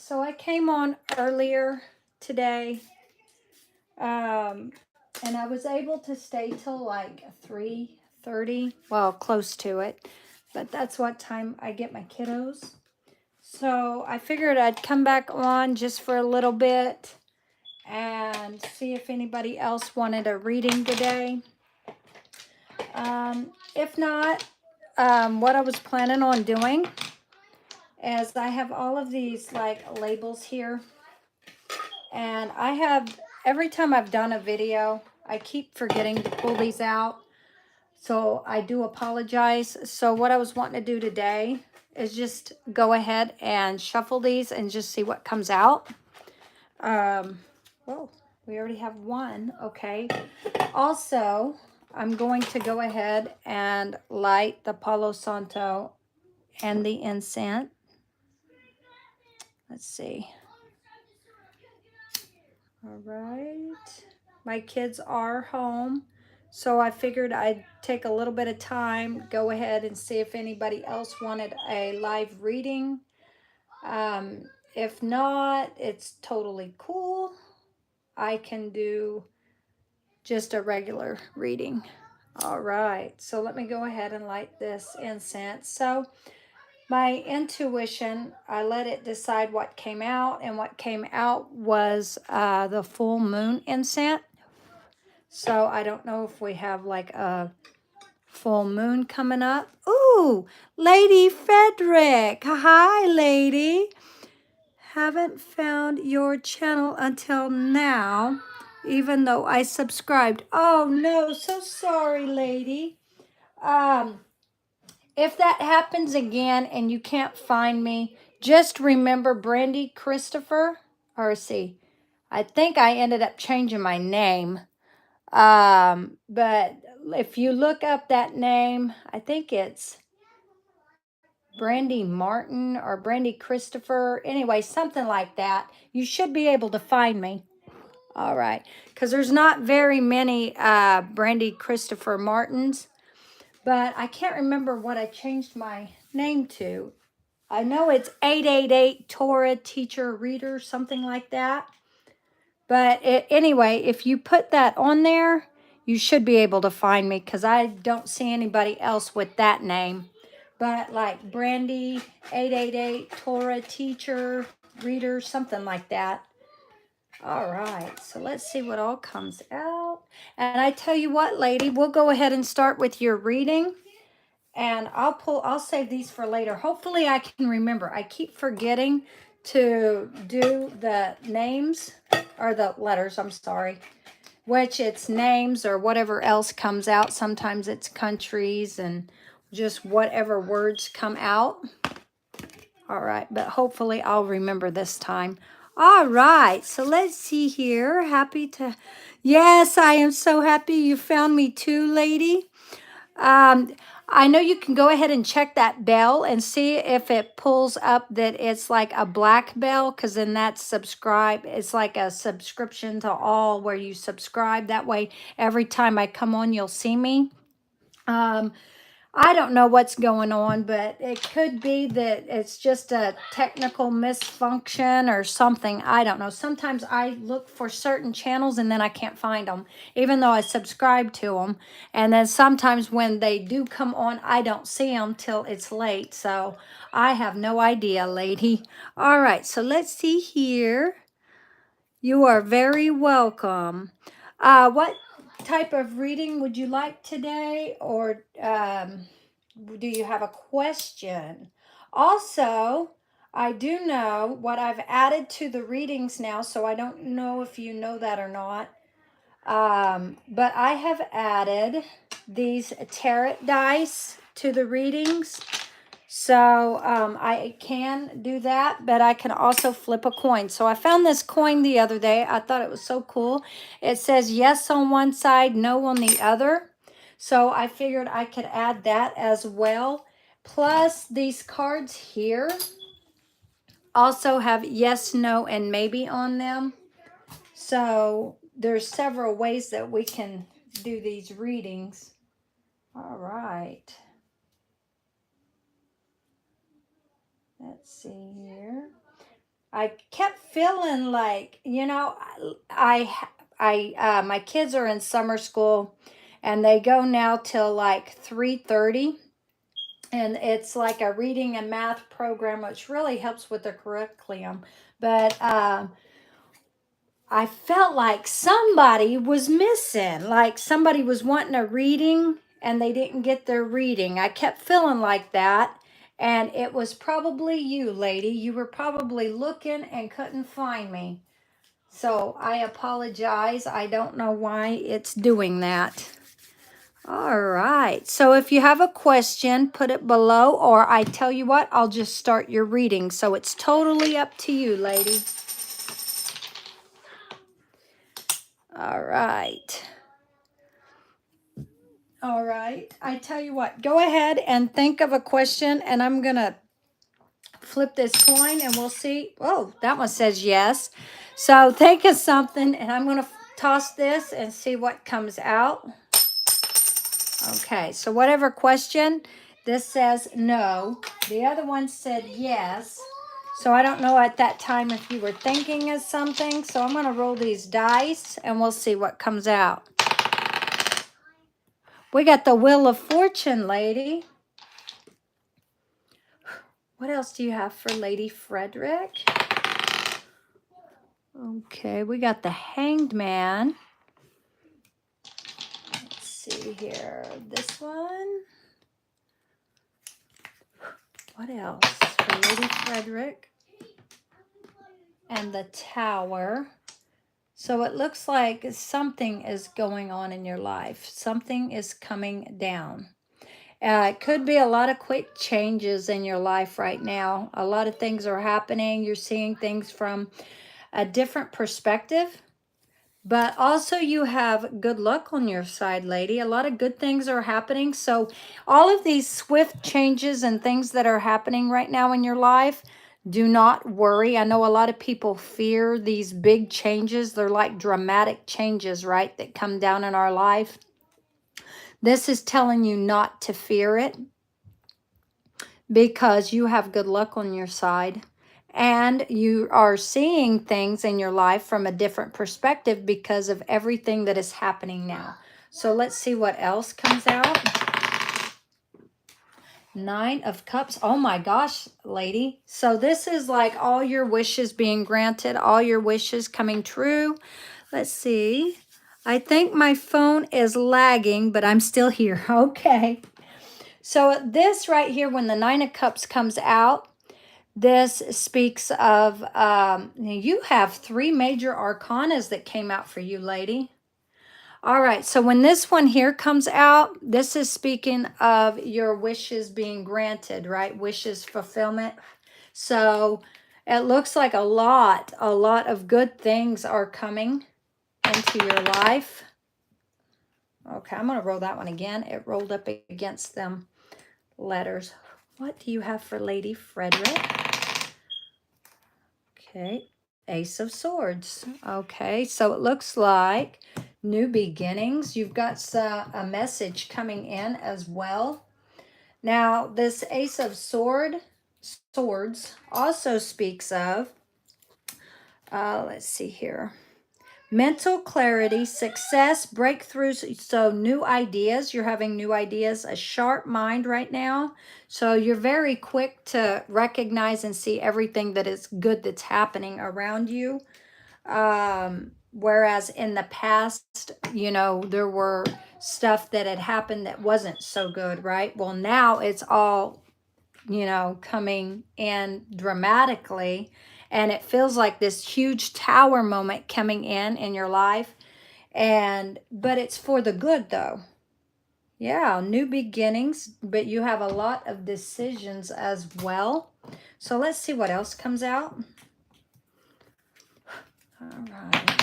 So I came on earlier today, and I was able to stay till like 3:30, well, close to it, but that's what time I get my kiddos. So I figured I'd come back on just for a little bit and see if anybody else wanted a reading today. If not, what I was planning on doing is I have all of these like labels here, and I have, every time I've done a video, I keep forgetting to pull these out. So I do apologize. So what I was wanting to do today is just go ahead and shuffle these and just see what comes out. Whoa, we already have one. Okay. Also, I'm going to go ahead and light the Palo Santo and the incense. Let's see. All right. My kids are home, so I figured I'd take a little bit of time, go ahead and see if anybody else wanted a live reading. If not, it's totally cool. I can do just a regular reading. All right, so let me go ahead and light this incense. So my intuition, I let it decide what came out, and what came out was the full moon incense. So I don't know if we have like a full moon coming up. Ooh, Lady Frederick. Hi, lady. Haven't found your channel until now, even though I subscribed. Oh no, so sorry, lady. If that happens again and you can't find me, just remember Brandy Christopher. Or see, I think I ended up changing my name. But if you look up that name, I think it's Brandy Martin or Brandy Christopher. Anyway, something like that. You should be able to find me. All right. Because there's not very many Brandy Christopher Martins. But I can't remember what I changed my name to. I know it's 888 Torah Teacher Reader, something like that. But anyway, if you put that on there, you should be able to find me, because I don't see anybody else with that name. But like Brandy 888 Torah Teacher Reader, something like that. All right, so let's see what all comes out. And I tell you what, lady, we'll go ahead and start with your reading. And I'll save these for later. Hopefully I can remember. I keep forgetting to do the names, or the letters, I'm sorry, which it's names or whatever else comes out. Sometimes it's countries and just whatever words come out. All right, but hopefully I'll remember this time. All right, so let's see here. Happy to, yes, I am so happy you found me too, lady. I know you can go ahead and check that bell and see if it pulls up that it's like a black bell, because then that's subscribe. It's like a subscription to all, where you subscribe. That way, every time I come on, you'll see me. I don't know what's going on, but it could be that it's just a technical misfunction or something. I don't know. Sometimes I look for certain channels and then I can't find them, even though I subscribe to them. And then sometimes when they do come on, I don't see them till it's late. So I have no idea, lady. All right, so let's see here. You are very welcome. What type of reading would you like today, or do you have a question? Also, I do know what I've added to the readings now, so I don't know if you know that or not. But I have added these tarot dice to the readings. So I can do that, but I can also flip a coin. So I found this coin the other day. I thought it was so cool. It says yes on one side, no on the other. So I figured I could add that as well. Plus these cards here also have yes, no, and maybe on them. So there's several ways that we can do these readings. All right. Let's see here. I kept feeling like, you know, my kids are in summer school and they go now till like 3:30, and it's like a reading and math program, which really helps with the curriculum. But I felt like somebody was missing, like somebody was wanting a reading and they didn't get their reading. I kept feeling like that. And it was probably you, lady. You were probably looking and couldn't find me. So I apologize. I don't know why it's doing that. All right. So if you have a question, put it below, or I tell you what, I'll just start your reading. So it's totally up to you, lady. All right. All right. I tell you what, go ahead and think of a question, and I'm going to flip this coin and we'll see. Oh, that one says yes. So think of something, and I'm going to toss this and see what comes out. Okay, so whatever question, this says no. The other one said yes. So I don't know at that time if you were thinking of something. So I'm going to roll these dice and we'll see what comes out. We got the Wheel of Fortune, lady. What else do you have for Lady Frederick? Okay, we got the Hanged Man. Let's see here. This one. What else for Lady Frederick? And the Tower. So it looks like something is going on in your life. Something is coming down. It could be a lot of quick changes in your life right now. A lot of things are happening. You're seeing things from a different perspective. But also you have good luck on your side, lady. A lot of good things are happening. So all of these swift changes and things that are happening right now in your life, do not worry. I know a lot of people fear these big changes. They're like dramatic changes, right, that come down in our life. This is telling you not to fear it because you have good luck on your side. And you are seeing things in your life from a different perspective because of everything that is happening now. So let's see what else comes out. 9 of Cups. Oh my gosh, lady. So this is like all your wishes being granted, all your wishes coming true. Let's see. I think my phone is lagging, but I'm still here. Okay. So this right here, when the 9 of Cups comes out, this speaks of, you have 3 major arcanas that came out for you, lady. All right, so when this one here comes out, this is speaking of your wishes being granted, right? Wishes fulfillment. So it looks like a lot of good things are coming into your life. Okay, I'm going to roll that one again. It rolled up against them letters. What do you have for Lady Frederick? Okay, Ace of Swords. Okay, so it looks like new beginnings. You've got a message coming in as well. Now, this Ace of Swords also speaks of, let's see here, mental clarity, success, breakthroughs, so new ideas. You're having new ideas, a sharp mind right now. So you're very quick to recognize and see everything that is good that's happening around you. Whereas in the past, you know, there were stuff that had happened that wasn't so good, right? Well, now it's all, you know, coming in dramatically, and it feels like this huge tower moment coming in your life. But it's for the good though. Yeah, new beginnings, but you have a lot of decisions as well. So let's see what else comes out. All right.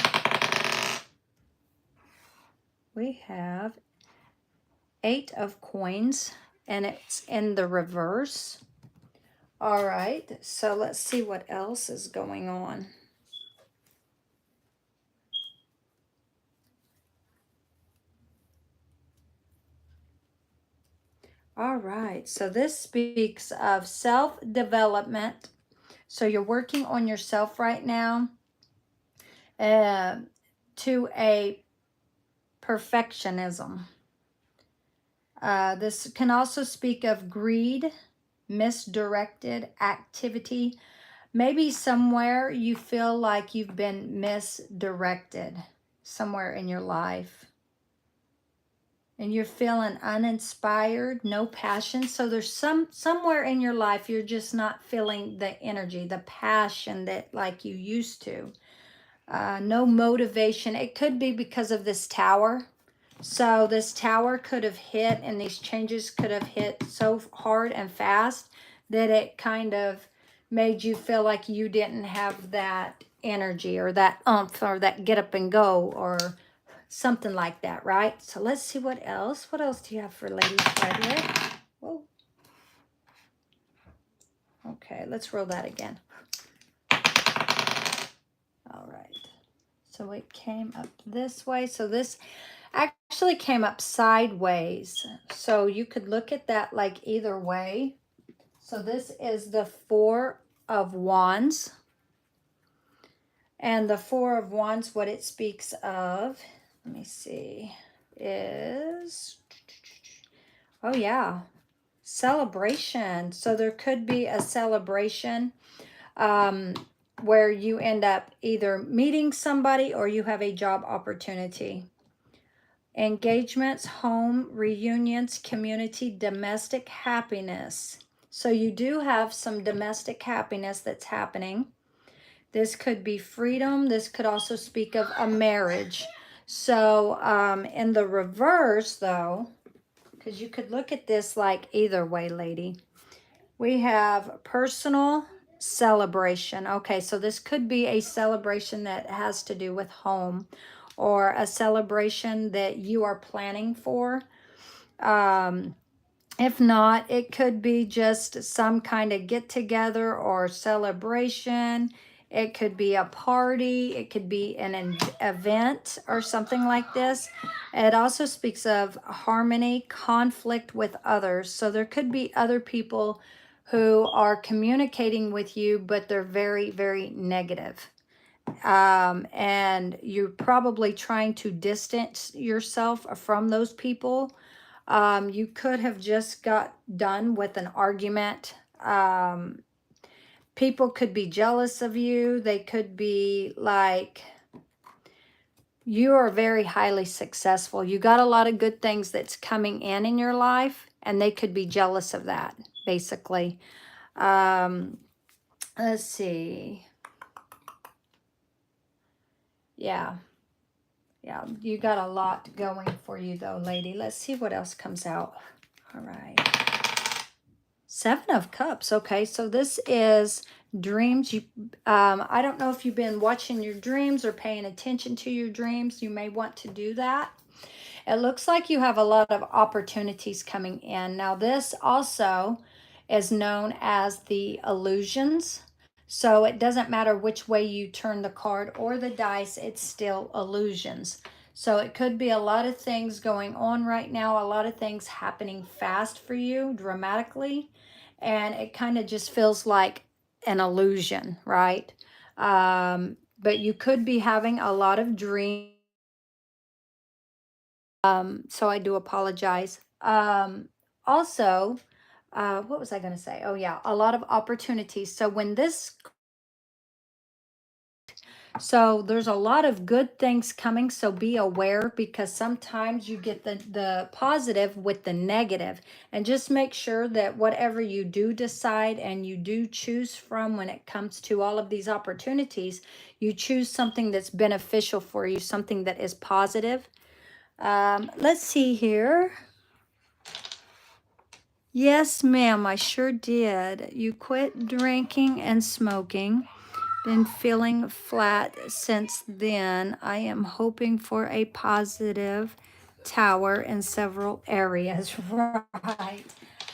We have 8 of Coins, and it's in the reverse. All right, so let's see what else is going on. All right, so this speaks of self-development, So you're working on yourself right now to a perfectionism. This can also speak of greed, misdirected activity. Maybe somewhere you feel like you've been misdirected somewhere in your life. And you're feeling uninspired, no passion. So there's somewhere in your life you're just not feeling the energy, the passion that like you used to. No motivation. It could be because of this tower. So this tower could have hit, and these changes could have hit so hard and fast that it kind of made you feel like you didn't have that energy or that oomph or that get up and go or something like that, right? So let's see what else. What else do you have for Lady Frederick? Whoa. Okay, let's roll that again. All right. So it came up this way. So this actually came up sideways. So you could look at that like either way. So this is the Four of Wands. And the Four of Wands, what it speaks of, let me see, is, oh yeah, celebration. So there could be a celebration where you end up either meeting somebody or you have a job opportunity. Engagements, home, reunions, community, domestic happiness. So you do have some domestic happiness that's happening. This could be freedom. This could also speak of a marriage. So in the reverse though, because you could look at this like either way, lady, we have personal celebration. Okay, so this could be a celebration that has to do with home or a celebration that you are planning for. If not, it could be just some kind of get together or celebration. It could be a party. It could be an event or something like this. It also speaks of harmony, conflict with others. So there could be other people who are communicating with you, but they're very, very negative. And you're probably trying to distance yourself from those people. You could have just got done with an argument. People could be jealous of you. They could be like, you are very highly successful. You got a lot of good things that's coming in your life, and they could be jealous of that, basically. Let's see. Yeah. Yeah, you got a lot going for you though, lady. Let's see what else comes out. All right. Seven of Cups. Okay, so this is dreams. I don't know if you've been watching your dreams or paying attention to your dreams. You may want to do that. It looks like you have a lot of opportunities coming in. Now, this also is known as the illusions. So it doesn't matter which way you turn the card or the dice, it's still illusions. So it could be a lot of things going on right now, a lot of things happening fast for you, dramatically, and it kind of just feels like an illusion, right? But you could be having a lot of dreams. So I do apologize. Also, what was I going to say? Oh yeah, a lot of opportunities. So there's a lot of good things coming. So be aware, because sometimes you get the positive with the negative, and just make sure that whatever you do decide and you do choose from when it comes to all of these opportunities, you choose something that's beneficial for you, something that is positive. Let's see here. Yes, ma'am, I sure did. You quit drinking and smoking. Been feeling flat since then. I am hoping for a positive tower in several areas. Right.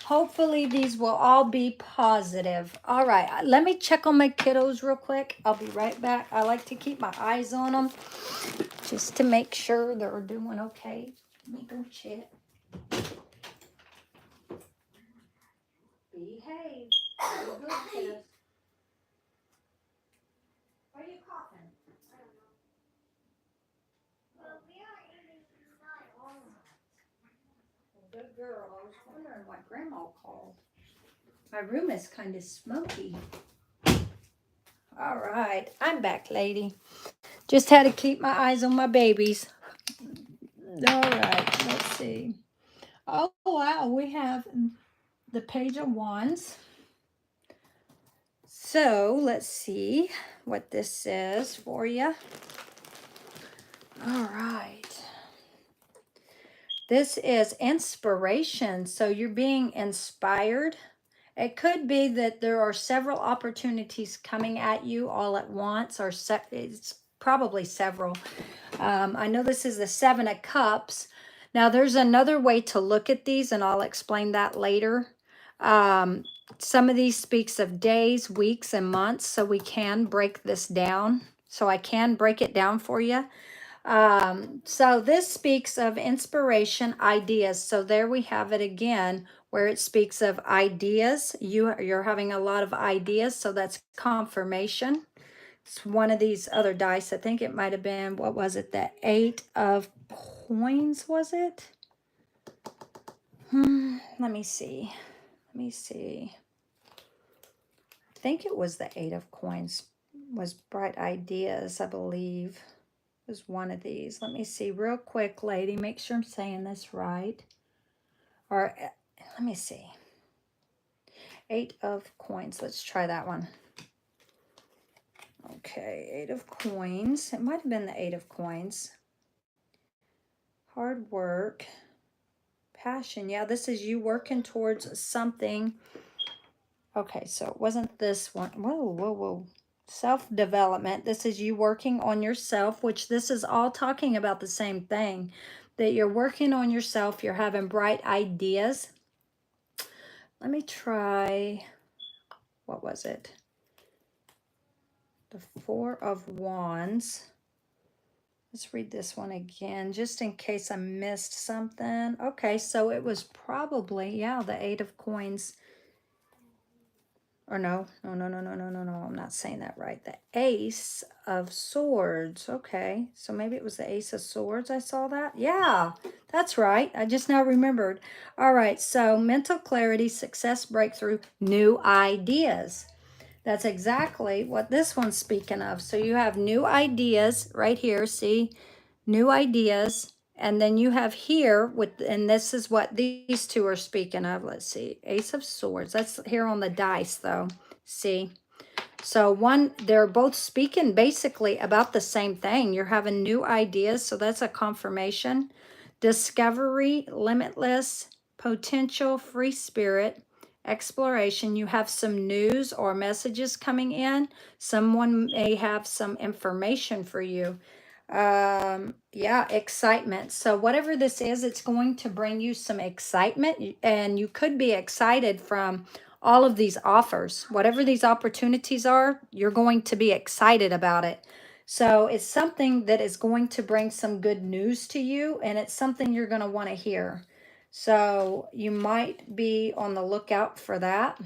Hopefully these will all be positive. All right, let me check on my kiddos real quick. I'll be right back. I like to keep my eyes on them just to make sure they're doing okay. Let me go check. Behave. Be good, kiddos. Good girl. I was wondering what Grandma called. My room is kind of smoky. All right, I'm back, lady. Just had to keep my eyes on my babies. All right, let's see. Oh, wow, we have the Page of Wands. So let's see what this says for you. All right. This is inspiration. So you're being inspired. It could be that there are several opportunities coming at you all at once, or it's probably several. I know this is the Seven of Cups. Now, there's another way to look at these, and I'll explain that later. Some of these speaks of days, weeks, and months, so we can break this down. So I can break it down for you. So this speaks of inspiration, ideas. So there we have it again, where it speaks of ideas. You're having a lot of ideas, so that's confirmation. It's one of these other dice. I think it might have been, what was it? The 8 of Coins, was it? Let me see. Let me see. I think it was the 8 of Coins. Was bright ideas, I believe. Was one of these. Let me see real quick, lady. Make sure I'm saying this right. Or let me see. 8 of Coins. Let's try that one. Okay, 8 of Coins. It might have been the 8 of Coins. Hard work. Passion. Yeah, this is you working towards something. Okay, so it wasn't this one. Whoa, whoa, whoa. Self-development. This is you working on yourself, which this is all talking about the same thing. That you're working on yourself. You're having bright ideas. Let me try, what was it? The 4 of Wands. Let's read this one again, just in case I missed something. Okay, so it was probably, yeah, the 8 of Coins. Or no, I'm not saying that right. The Ace of Swords. Okay, so maybe it was the Ace of Swords I saw that. Yeah, that's right. I just now remembered. All right, so mental clarity, success, breakthrough, new ideas. That's exactly what this one's speaking of. So you have new ideas right here. See, new ideas. And then you have here, and this is what these two are speaking of. Let's see, Ace of Swords. That's here on the dice, though. See, so they're both speaking basically about the same thing. You're having new ideas, so that's a confirmation. Discovery, limitless, potential, free spirit, exploration. You have some news or messages coming in. Someone may have some information for you. Yeah, excitement. So whatever this is, it's going to bring you some excitement, and you could be excited from all of these offers. Whatever these opportunities are, you're going to be excited about it. So it's something that is going to bring some good news to you, and it's something you're going to want to hear. So you might be on the lookout for that.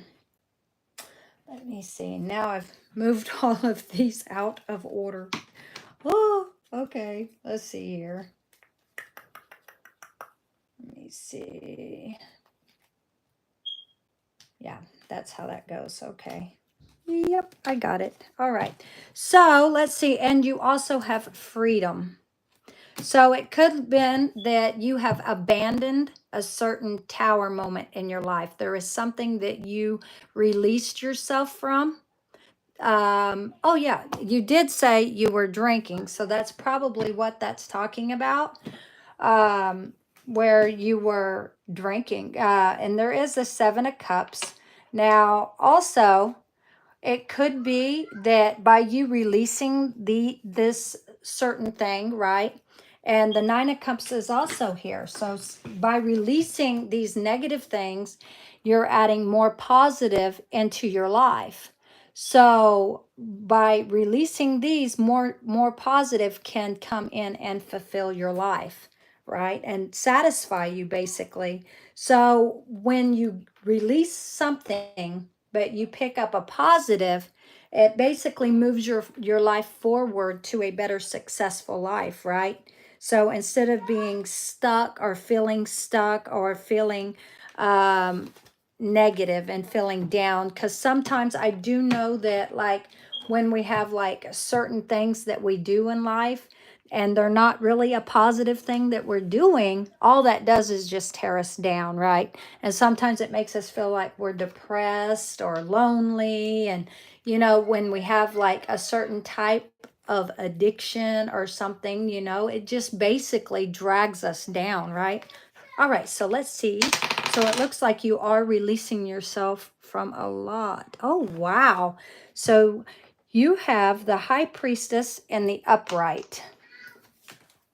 Let me see. Now I've moved all of these out of order. Oh, okay. Let's see here. Let me see. Yeah, that's how that goes. Okay. Yep, I got it. All right. So let's see. And you also have freedom. So it could have been that you have abandoned a certain tower moment in your life. There is something that you released yourself from. Oh yeah, you did say you were drinking. So that's probably what that's talking about. Where you were drinking. And there is a 7 of Cups. Now, also, it could be that by you releasing this certain thing, right? And the 9 of Cups is also here. So by releasing these negative things, you're adding more positive into your life. So by releasing these, more positive can come in and fulfill your life, right? And satisfy you basically. So when you release something, but you pick up a positive, it basically moves your life forward to a better successful life, right? So instead of being stuck or feeling negative and feeling down, because sometimes I do know that, like, when we have like certain things that we do in life and they're not really a positive thing that we're doing, all that does is just tear us down, right? And sometimes it makes us feel like we're depressed or lonely. And you know, when we have like a certain type of addiction or something, you know, it just basically drags us down, right? All right, so let's see. So it looks like you are releasing yourself from a lot. Oh, wow. So you have the High Priestess and the Upright.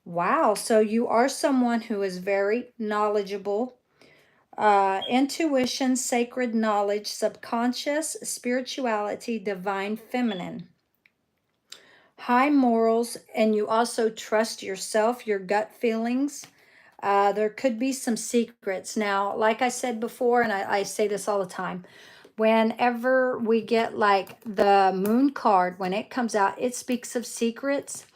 Wow. So you are someone who is very knowledgeable. Intuition, sacred knowledge, subconscious, spirituality, divine feminine. High morals, and you also trust yourself, your gut feelings. There could be some secrets. Now, like I said before, and I say this all the time, whenever we get like the moon card, when it comes out, it speaks of secrets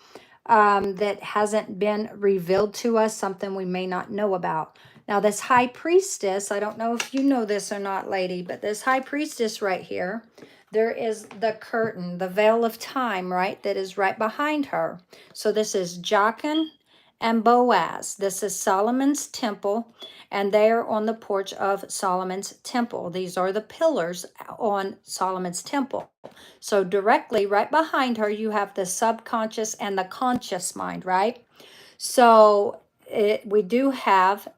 that hasn't been revealed to us, something we may not know about. Now, this high priestess, I don't know if you know this or not, lady, but this high priestess right here, there is the curtain, the veil of time, right, that is right behind her. So this is Jachin and Boaz. This is Solomon's temple, and they are on the porch of Solomon's temple. These are the pillars on Solomon's temple. So directly right behind her, you have the subconscious and the conscious mind, right? So we do have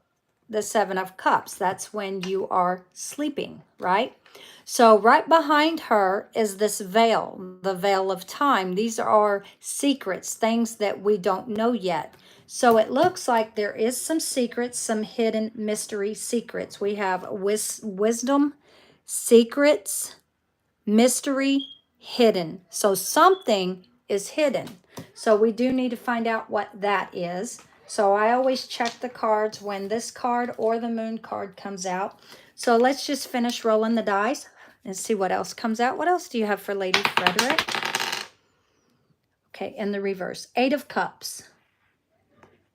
the Seven of Cups. That's when you are sleeping, right? So right behind her is this veil, the veil of time. These are secrets, things that we don't know yet. So it looks like there is some secrets, some hidden mystery secrets. We have wisdom, secrets, mystery, hidden. So something is hidden. So we do need to find out what that is. So I always check the cards when this card or the moon card comes out. So let's just finish rolling the dice and see what else comes out. What else do you have for Lady Frederick? Okay, in the reverse, 8 of Cups.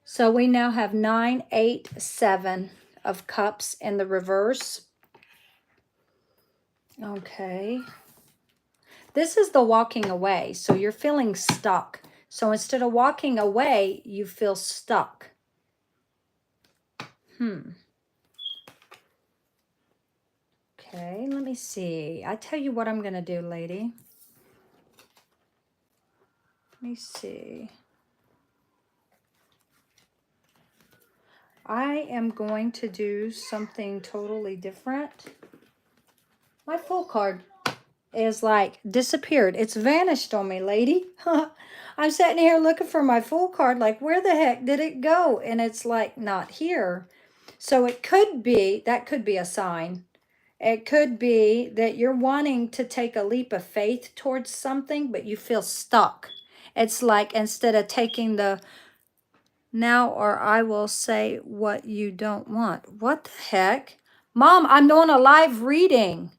So we now have 9, 8, 7 of Cups in the reverse. Okay. This is the walking away. So you're feeling stuck. So instead of walking away, you feel stuck. Okay, let me see. I tell you what I'm going to do, lady. Let me see. I am going to do something totally different. My full card is like disappeared. It's vanished on me, lady. I'm sitting here looking for my full card, like, where the heck did it go? And it's like not here. So it could be, that could be a sign. It could be that you're wanting to take a leap of faith towards something, but you feel stuck. It's like instead of taking the now or I will say what you don't want. What the heck? Mom, I'm doing a live reading.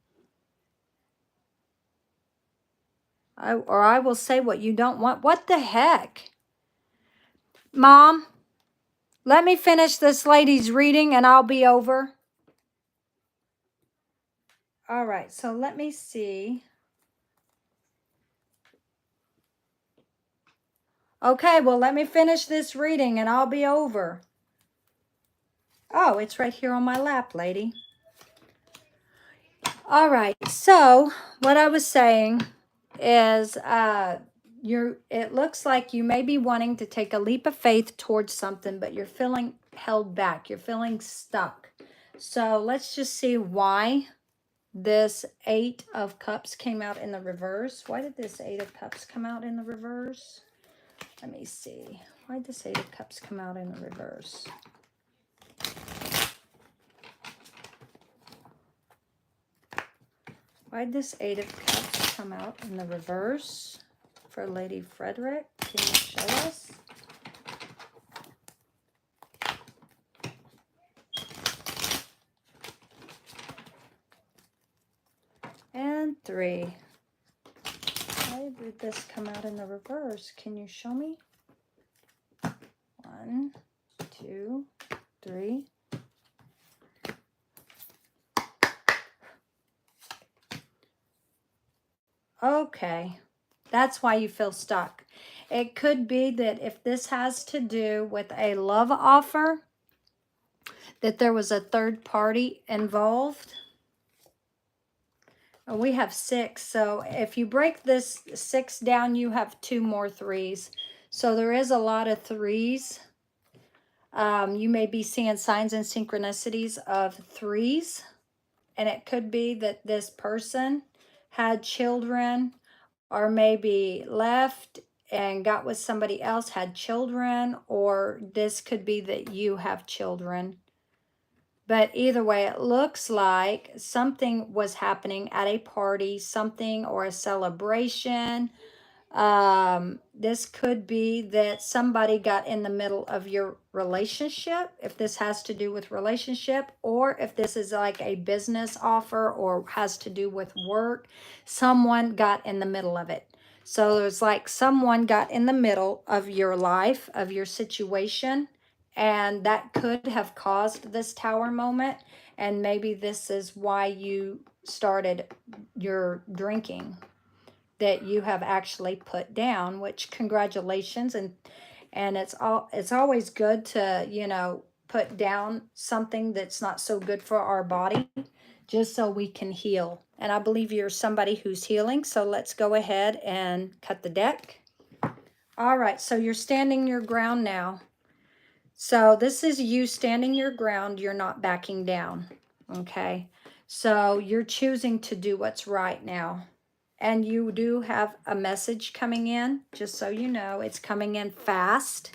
I will say what you don't want. What the heck? Mom, let me finish this lady's reading and I'll be over. All right, so let me see. Okay, well, let me finish this reading and I'll be over. Oh, it's right here on my lap, lady. All right, so what I was saying is it looks like you may be wanting to take a leap of faith towards something, but you're feeling held back. You're feeling stuck. So let's just see why this 8 of Cups came out in the reverse. Why did this 8 of Cups come out in the reverse? Let me see. Why did this 8 of Cups come out in the reverse? Why did this 8 of Cups come out in the reverse for Lady Frederick? Can you show us? And 3. Why did this come out in the reverse? Can you show me? 1, 2, 3. Okay, that's why you feel stuck. It could be that if this has to do with a love offer, that there was a third party involved. We have 6, so if you break this 6 down, you have 2 more 3s. So there is a lot of 3s. You may be seeing signs and synchronicities of 3s, and it could be that this person had children, or maybe left and got with somebody else, had children, or this could be that you have children. But either way, it looks like something was happening at a party, something or a celebration. This could be that somebody got in the middle of your relationship, if this has to do with relationship, or if this is like a business offer or has to do with work, someone got in the middle of it. So it's like someone got in the middle of your life, of your situation, and that could have caused this tower moment. And maybe this is why you started your drinking, that you have actually put down, which congratulations. And it's always good to, you know, put down something that's not so good for our body, just so we can heal. And I believe you're somebody who's healing. So let's go ahead and cut the deck. All right, so you're standing your ground now. So this is you standing your ground. You're not backing down. Okay, so you're choosing to do what's right now. And you do have a message coming in, just so you know. It's coming in fast.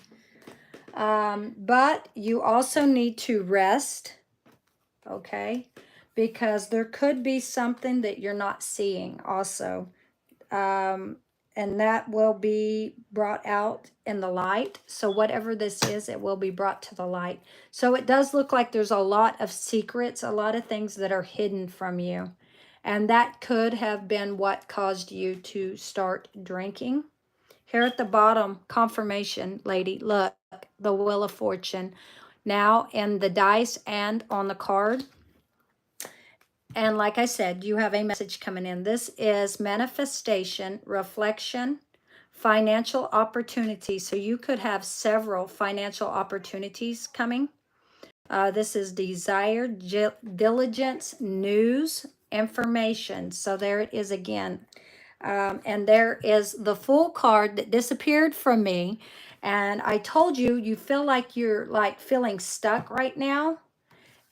But you also need to rest, okay? Because there could be something that you're not seeing also. And that will be brought out in the light. So whatever this is, it will be brought to the light. So it does look like there's a lot of secrets, a lot of things that are hidden from you. And that could have been what caused you to start drinking. Here at the bottom, confirmation, lady, look, the Wheel of Fortune. Now in the dice and on the card. And like I said, you have a message coming in. This is manifestation, reflection, financial opportunity. So you could have several financial opportunities coming. This is desire, diligence, news, information. So there it is again. And there is the Fool card that disappeared from me. And I told you, you feel like you're like feeling stuck right now.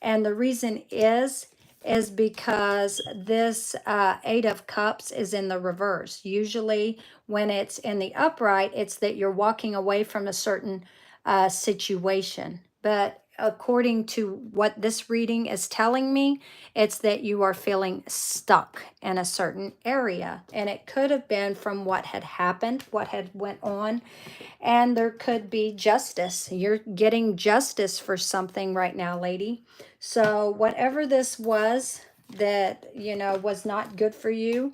And the reason is because this 8 of Cups is in the reverse. Usually when it's in the upright, it's that you're walking away from a certain situation. But according to what this reading is telling me, it's that you are feeling stuck in a certain area. And it could have been from what had happened, what had went on. And there could be justice. You're getting justice for something right now, lady. So whatever this was that, you know, was not good for you,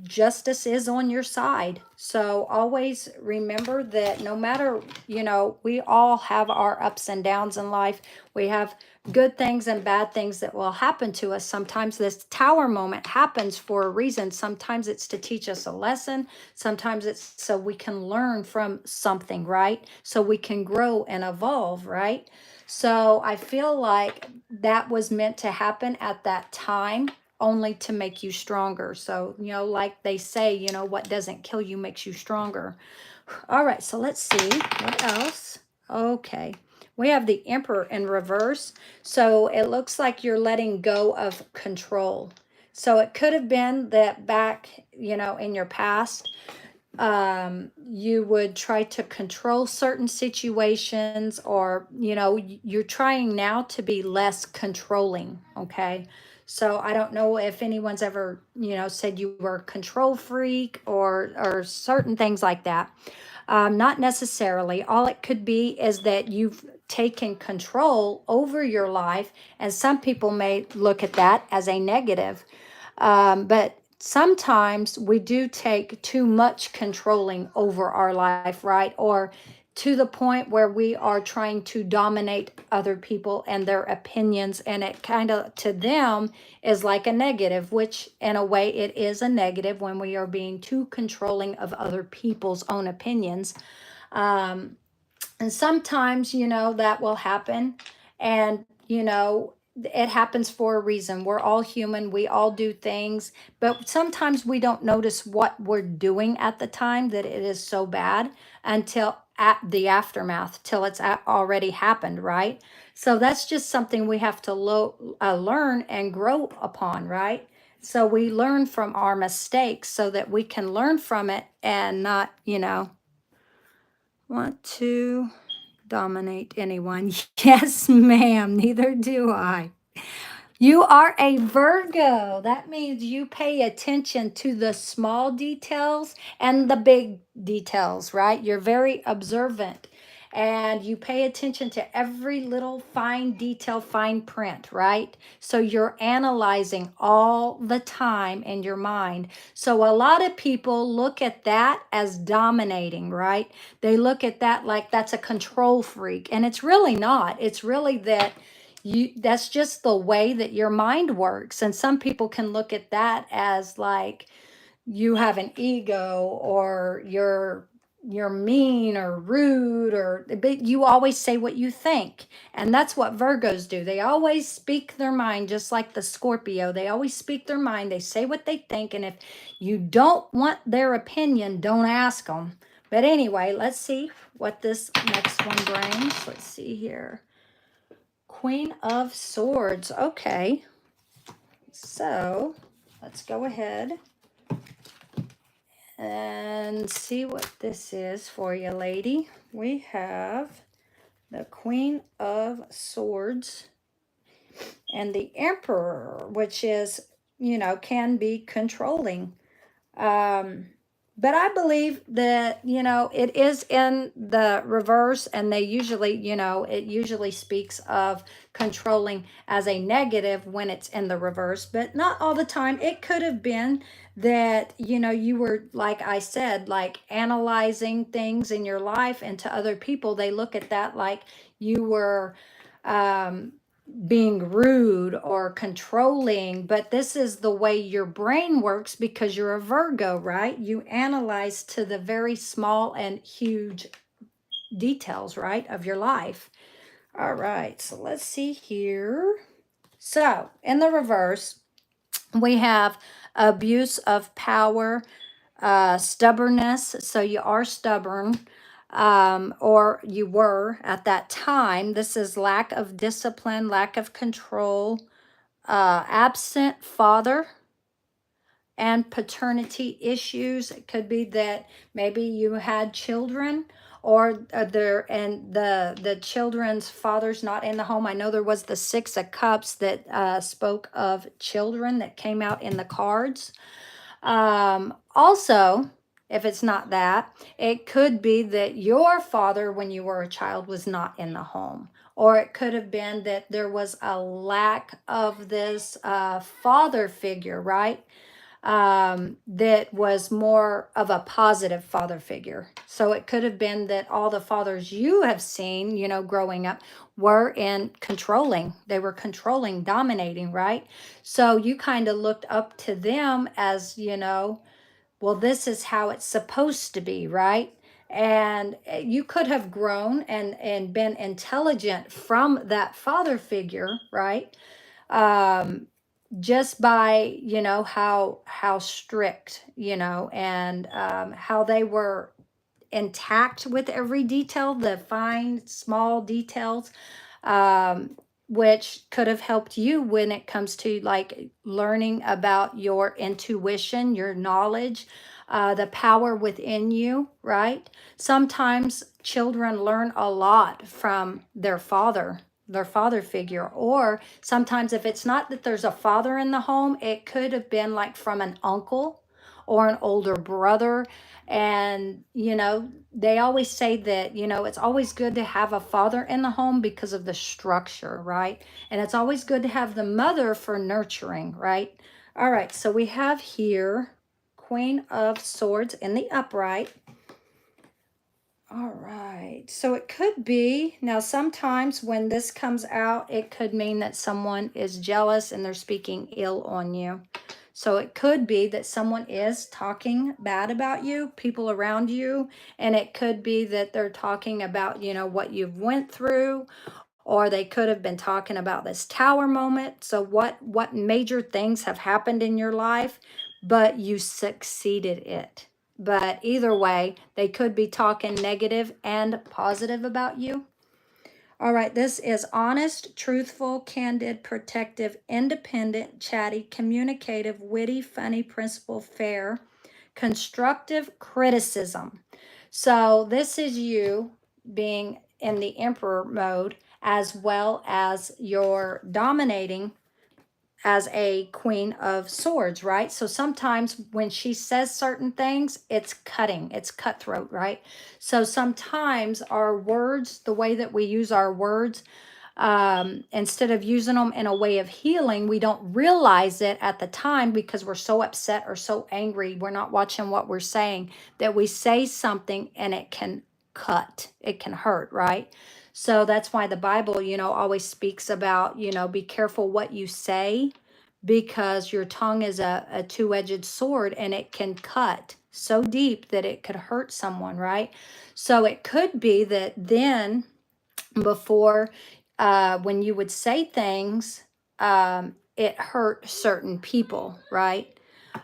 justice is on your side. So always remember that no matter, you know, we all have our ups and downs in life. We have good things and bad things that will happen to us. Sometimes this tower moment happens for a reason. Sometimes it's to teach us a lesson. Sometimes it's so we can learn from something, right? So we can grow and evolve, right? So I feel like that was meant to happen at that time, only to make you stronger. So, you know, like they say, you know, what doesn't kill you makes you stronger. All right, so let's see what else. Okay, we have the Emperor in reverse. So it looks like you're letting go of control. So it could have been that back, you know, in your past, you would try to control certain situations, or, you know, you're trying now to be less controlling, okay? So I don't know if anyone's ever, you know, said you were a control freak or certain things like that. Not necessarily. All it could be is that you've taken control over your life, and some people may look at that as a negative. But sometimes we do take too much controlling over our life, right? Or to the point where we are trying to dominate other people and their opinions, and it kind of to them is like a negative, which in a way it is a negative when we are being too controlling of other people's own opinions. um, and sometimes, you know, that will happen, and you know, it happens for a reason. We're all human, we all do things, but sometimes we don't notice what we're doing at the time that it is so bad until at the aftermath, till it's already happened, right? So that's just something we have to learn and grow upon, right? So we learn from our mistakes so that we can learn from it and not, you know, want to dominate anyone. Yes, ma'am, neither do I. You are a Virgo. That means you pay attention to the small details and the big details, right? You're very observant and you pay attention to every little fine detail, fine print, right? So you're analyzing all the time in your mind. So a lot of people look at that as dominating, right? They look at that like that's a control freak, and it's really not. It's really that that's just the way that your mind works. And some people can look at that as like you have an ego, or you're mean or rude, or but you always say what you think. And that's what Virgos do. They always speak their mind, just like the Scorpio. They always speak their mind. They say what they think, and if you don't want their opinion, don't ask them. But anyway, let's see what this next one brings. Let's see here. Queen of Swords. Okay, so let's go ahead and see what this is for you, lady. We have the Queen of Swords and the Emperor, which is, you know, can be controlling. But I believe that, you know, it is in the reverse, and they usually, you know, it usually speaks of controlling as a negative when it's in the reverse, but not all the time. It could have been that, you know, you were, like I said, like analyzing things in your life, and to other people, they look at that like you were, being rude or controlling, but this is the way your brain works because you're a Virgo, right? You analyze to the very small and huge details, right, of your life. All right, so let's see here. So in the reverse, we have abuse of power, stubbornness. So you are stubborn, or you were at that time. This is lack of discipline, lack of control, absent father, and paternity issues. It could be that maybe you had children, or the children's father's not in the home. I know there was the Six of Cups that spoke of children that came out in the cards. Also, if it's not that, it could be that your father, when you were a child, was not in the home. Or it could have been that there was a lack of this father figure, right? That was more of a positive father figure. So it could have been that all the fathers you have seen, you know, growing up were in controlling. They were controlling, dominating, right? So you kind of looked up to them as, you know, well, this is how it's supposed to be, right? And you could have grown and been intelligent from that father figure, right? Just by, you know, how strict, you know, and how they were intact with every detail, the fine small details, which could have helped you when it comes to like learning about your intuition, your knowledge, the power within you, right? Sometimes children learn a lot from their father figure, or sometimes if it's not that there's a father in the home, it could have been like from an uncle or an older brother. And, you know, they always say that, you know, it's always good to have a father in the home because of the structure, right? And it's always good to have the mother for nurturing, right? All right, so we have here Queen of Swords in the upright. All right. So it could be, now sometimes when this comes out, it could mean that someone is jealous and they're speaking ill on you. So it could be that someone is talking bad about you, people around you, and it could be that they're talking about, you know, what you've went through, or they could have been talking about this tower moment. So what major things have happened in your life, but you succeeded it. But either way, they could be talking negative and positive about you. All right, this is honest, truthful, candid, protective, independent, chatty, communicative, witty, funny, principled, fair, constructive criticism. So this is you being in the emperor mode, as well as your dominating as a queen of swords, right? So sometimes when she says certain things, it's cutting, it's cutthroat, right? So sometimes our words, the way that we use our words, instead of using them in a way of healing, we don't realize it at the time because we're so upset or so angry. We're not watching what we're saying, that we say something and it can cut, it can hurt, right? So that's why the Bible, you know, always speaks about, you know, be careful what you say, because your tongue is a two-edged sword and it can cut so deep that it could hurt someone, right? So it could be that then before, when you would say things, it hurt certain people, right?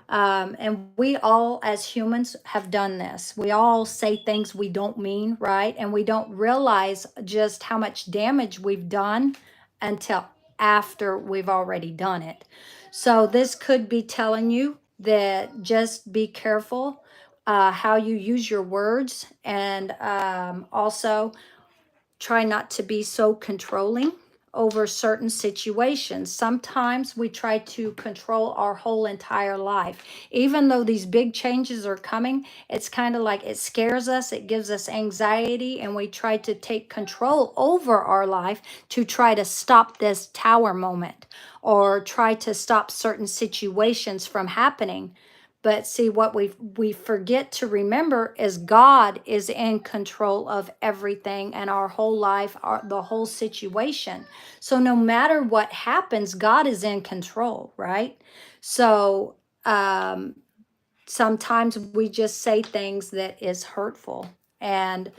And we all, as humans, have done this. We all say things we don't mean, right? And we don't realize just how much damage we've done until after we've already done it. So this could be telling you that just be careful how you use your words, and also try not to be so controlling over certain situations. Sometimes we try to control our whole entire life. Even though these big changes are coming, it's kind of like it scares us, it gives us anxiety, and we try to take control over our life to try to stop this tower moment or try to stop certain situations from happening. But see, what we forget to remember is God is in control of everything and our whole life, the whole situation. So no matter what happens, God is in control, right? So sometimes we just say things that is hurtful, and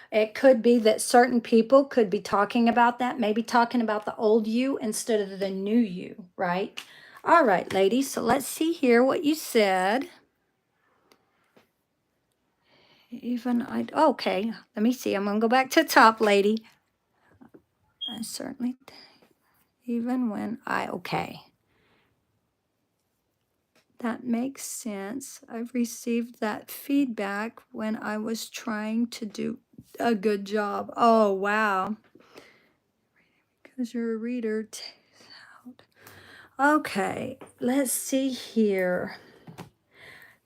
it could be that certain people could be talking about that, maybe talking about the old you instead of the new you, right? All right, ladies, so let's see here what you said. Even okay, let me see. I'm going to go back to the top, lady. I certainly, even when okay. That makes sense. I've received that feedback when I was trying to do a good job. Oh, wow. Because you're a reader. Okay, let's see here.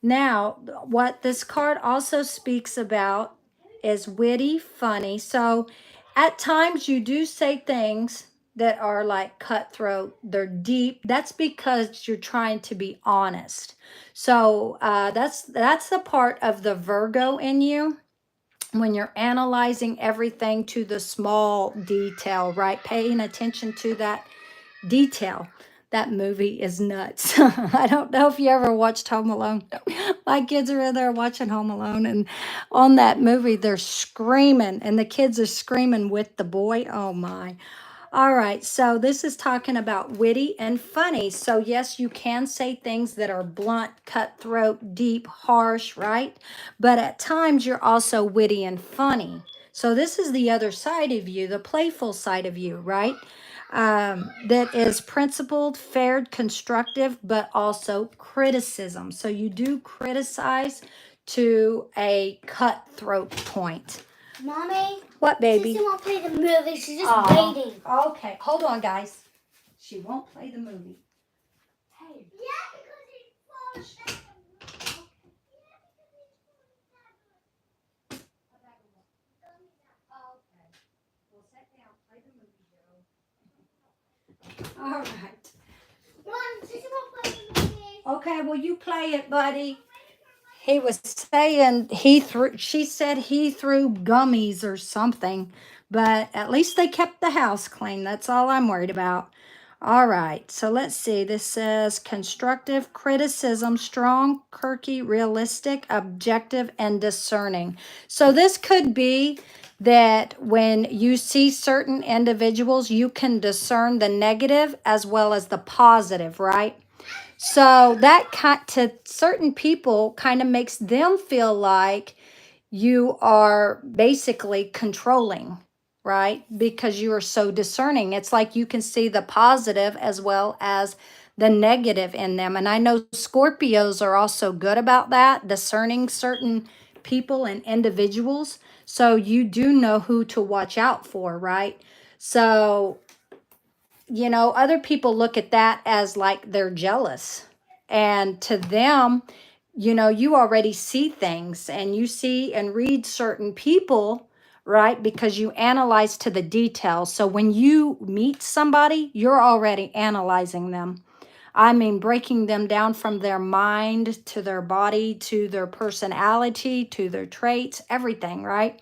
Now, what this card also speaks about is witty, funny. So at times you do say things that are like cutthroat, they're deep. That's because you're trying to be honest. So that's the part of the Virgo in you, when you're analyzing everything to the small detail, right? Paying attention to that detail. That movie is nuts. I don't know if you ever watched Home Alone. My kids are in there watching Home Alone, and on that movie, they're screaming, and the kids are screaming with the boy. Oh my. All right, so this is talking about witty and funny. So yes, you can say things that are blunt, cutthroat, deep, harsh, right? But at times you're also witty and funny. So this is the other side of you, the playful side of you, right? That is principled, fair, constructive, but also criticism. So you do criticize to a cutthroat point. Mommy? What, baby? She won't play the movie. She's just waiting. Okay, hold on, guys. She won't play the movie. Hey. Yeah, because he falls down. Okay. Well, sit down. Play the movie, Joe. All right. Mom, she won't play the movie. Okay, well, you play it, buddy. He was saying she said he threw gummies or something, but at least they kept the house clean. That's all I'm worried about. All right, so let's see. This says constructive criticism, strong, quirky, realistic, objective, and discerning. So this could be that when you see certain individuals, you can discern the negative as well as the positive, right? So that to certain people kind of makes them feel like you are basically controlling, right? Because you are so discerning. It's like you can see the positive as well as the negative in them. And I know Scorpios are also good about that, discerning certain people and individuals. So you do know who to watch out for, right? So other people look at that as like they're jealous. And to them, you already see things and you see and read certain people, right? Because you analyze to the details. So when you meet somebody, you're already analyzing them. I mean, breaking them down from their mind to their body, to their personality, to their traits, everything, right?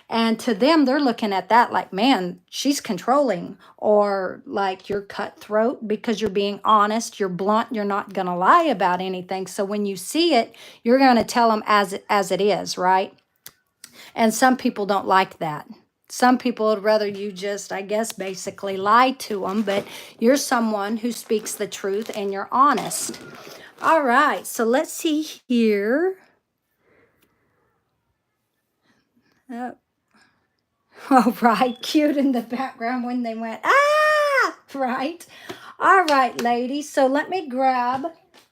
And to them, they're looking at that like, man, she's controlling, or like you're cutthroat because you're being honest, you're blunt, you're not going to lie about anything. So when you see it, you're going to tell them as it is, right? And some people don't like that. Some people would rather you just, I guess, basically lie to them, but you're someone who speaks the truth and you're honest. All right, so let's see here. Oh, right. Cute in the background when they went, ah, right. All right, ladies. So let me grab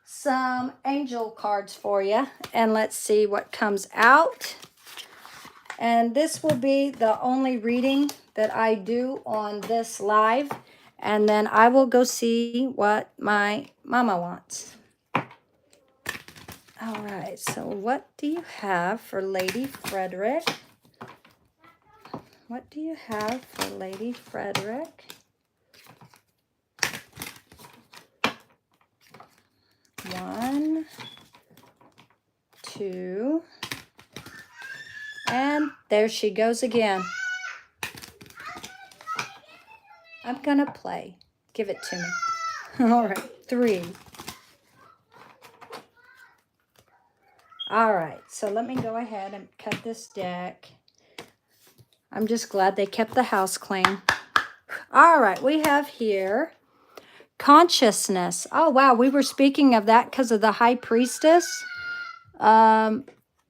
some angel cards for you and let's see what comes out. And this will be the only reading that I do on this live. And then I will go see what my mama wants. All right. So what do you have for Lady Frederick? What do you have for Lady Frederick? One, two, and there she goes again. I'm gonna play. Give it to me. All right, three. All right, so let me go ahead and cut this deck. I'm just glad they kept the house clean. All right, we have here consciousness. Oh, wow, we were speaking of that because of the High Priestess,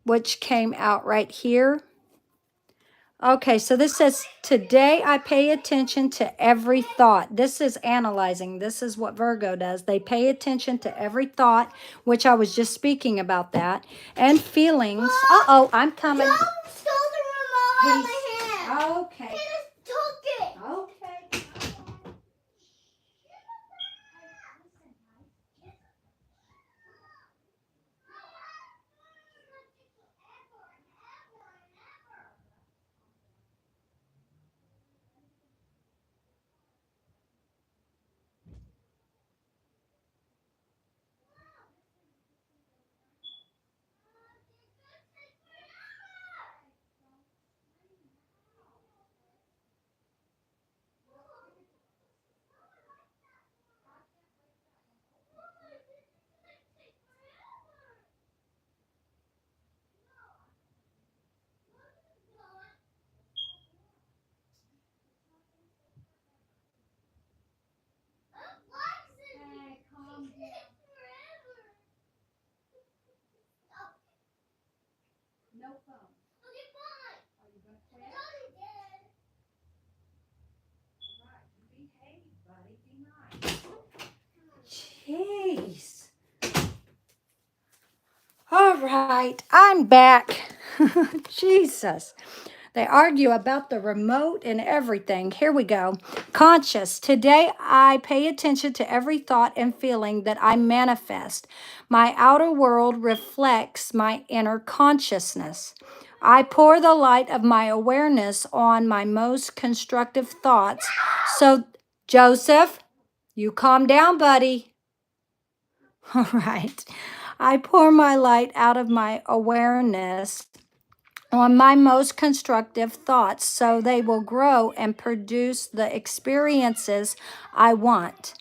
which came out right here. Okay, so this says, today I pay attention to every thought. This is analyzing. This is what Virgo does. They pay attention to every thought, which I was just speaking about that, and feelings. Uh-oh, I'm coming. Joe stole the remote out of my hand. Okay. He just took it. Okay. No phone. Okay, fine. Are you gonna quit? I already did. All right, behave, buddy. Be nice. Jeez. All right, I'm back. Jesus. They argue about the remote and everything. Here we go. Conscious. Today, I pay attention to every thought and feeling that I manifest. My outer world reflects my inner consciousness. I pour the light of my awareness on my most constructive thoughts. So, Joseph, you calm down, buddy. All right. I pour my light out of my awareness on my most constructive thoughts so they will grow and produce the experiences I want.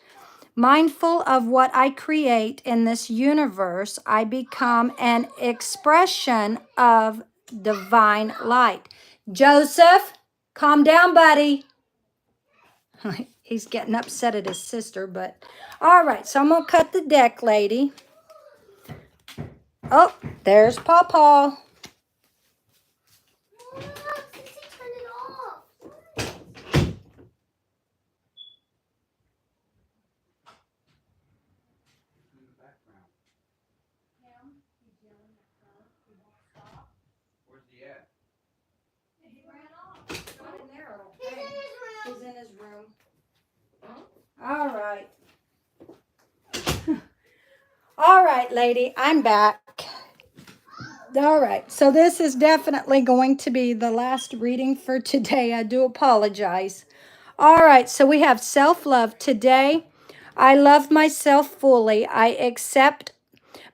Mindful of what I create in this universe, I become an expression of divine light. Joseph, calm down, buddy. He's getting upset at his sister, but all right, so I'm going to cut the deck, lady. Oh, there's Pawpaw. Where's he at? He ran off. Not in there. He's in his room. All right. All right, lady, I'm back. All right, so this is definitely going to be the last reading for today. I do apologize. All right, so we have self-love today. I love myself fully. I accept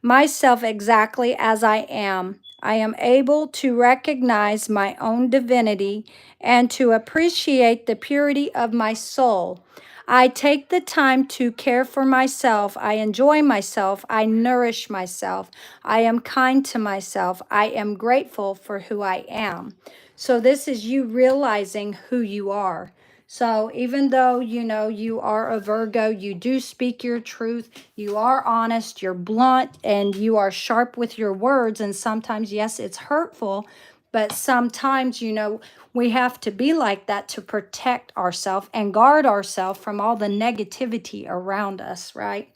myself exactly as I am. I am able to recognize my own divinity and to appreciate the purity of my soul. I take the time to care for myself. I enjoy myself. I nourish myself. I am kind to myself. I am grateful for who I am. So this is you realizing who you are. So even though, you know, you are a Virgo, you do speak your truth, you are honest, you're blunt, and you are sharp with your words. And sometimes, yes, it's hurtful, but sometimes, you know, we have to be like that to protect ourselves and guard ourselves from all the negativity around us, right?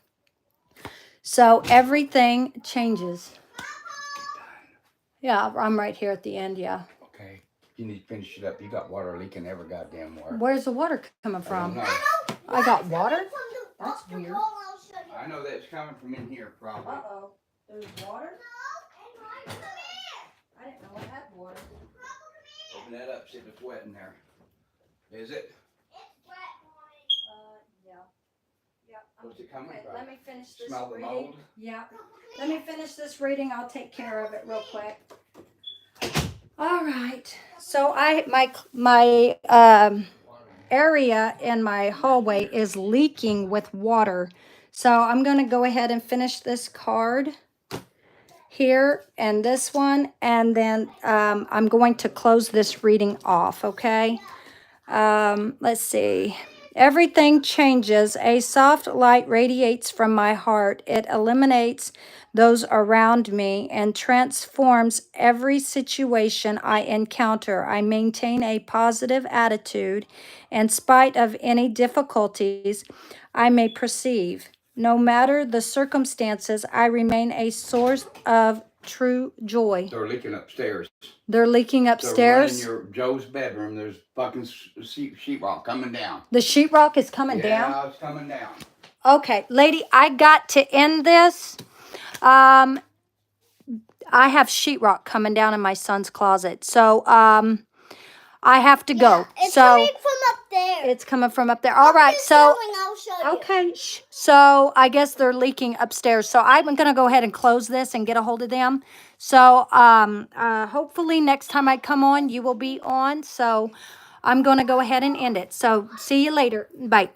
So everything changes. Yeah, I'm right here at the end, yeah. Okay. You need to finish it up. You got water leaking every goddamn where. Where's the water coming I from? don't know. I got water? That's weird. I know that it's coming from in here, probably. Uh-oh. There's water? I didn't know I had water. Open that up, see if it's wet in there. Is it? Yeah. Yeah. Where's it coming Okay, from? let me finish this Smell the reading. mold? Yeah. Let me finish this reading. I'll take care of it real quick. All right. So my area in my hallway is leaking with water. So I'm going to go ahead and finish this card here and this one, and then I'm going to close this reading off, okay? Let's see. Everything changes. A soft light radiates from my heart. It eliminates those around me and transforms every situation I encounter. I maintain a positive attitude in spite of any difficulties I may perceive. No matter the circumstances, I remain a source of true joy. They're leaking upstairs. They're leaking So upstairs. in your Joe's bedroom, there's fucking sheetrock coming down. The sheetrock is coming down? Yeah, it's coming down. Okay, lady, I got to end this. I have sheetrock coming down in my son's closet. So, I have to go. It's So coming from up there. it's coming from up there. All right, so I'll show you. okay. So I guess they're leaking upstairs. So I'm going to go ahead and close this and get a hold of them. So hopefully next time I come on, you will be on. So I'm going to go ahead and end it. So see you later. Bye.